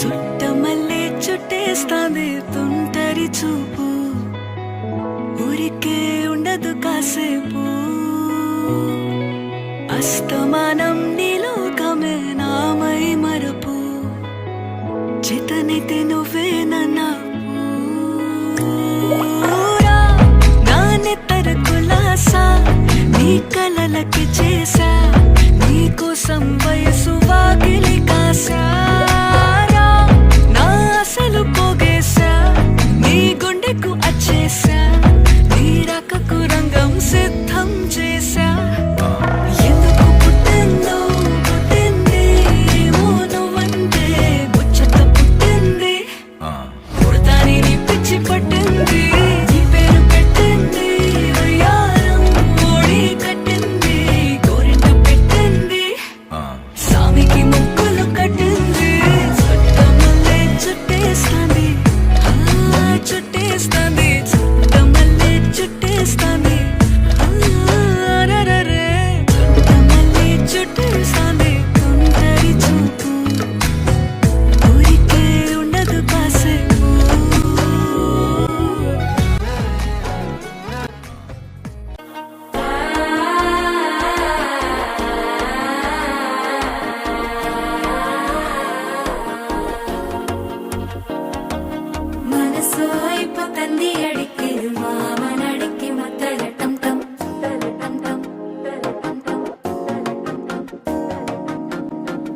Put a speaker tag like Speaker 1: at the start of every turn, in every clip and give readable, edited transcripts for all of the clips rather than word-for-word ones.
Speaker 1: చుట్టమల్లే చుట్టేస్తాంది తుంటరి చూపు ఊరికే ఉండదు కాసేపు అస్తమానం నీలోకమే నామై మరపు చేతనైతే నువ్వే నన్నా నానెత్తర కులాసా నీ కలలకి చేసా నీ కోసం వయసు వాకిలి కాసా సిద్ధం చేశా ఎందుకు పుట్టిందో పుట్టింది ఏమో నువ్వంటే ముచ్చట పుట్టింది పుడతాని నీ పిచ్చి పట్టింది నీ పేరు పెట్టింది వయ్యారం ఓడి కట్టింది గోరింట పెట్టింది సామికి ముక్కులు కట్టింది చుట్టమల్లే చుట్టేస్తాంది చుట్టేస్తాంది చుట్టమల్లే చుట్టేస్తాంది
Speaker 2: தந்தி அடிக்குது மாமன் அடிக்கு மத்தல டம் டம்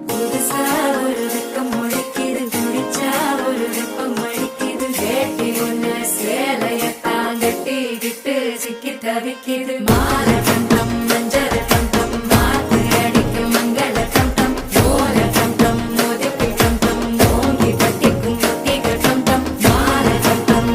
Speaker 2: புதுசா ஒரு வெக்கம் முழிக்குது குடிச்சா ஒரு வெப்பம் அடிக்குது கேட்டி ஒண்ணு சேலையத்தான் கட்டிக்கிட்டு சிக்கி தவிக்குது மால டம் டம் மஞ்சள் டம் டம் மாத்து அடிக்கு மங்கள டம் டம் ஓல டம் டம் மோதிப்பி டம் டம் ஓங்கி பட்டிக்கும் முத்திக டம் டம் மால டம் டம்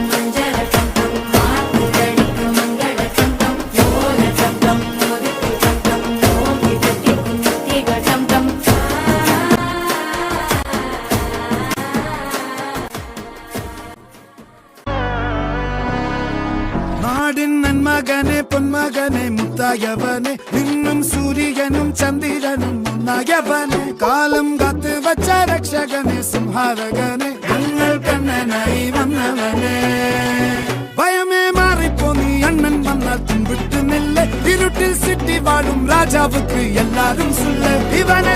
Speaker 3: நன்மகனே பொன்மகனே முத்தாயவனே இன்னும் சூரியனும் சந்திரனும் முன்னாயவனே காலம் காத்து வச்ச ரக்ஷகனே சிம்ஹாரகனே எங்கள் கண்ணனை வந்தவனே பயமே மாறிப்போ நீ அண்ணன் வந்தால் தும்பிட்டு நில்ல இருட்டில் சிட்டி வாழும் ராஜாவுக்கு எல்லாரும் சொல்ல இவன்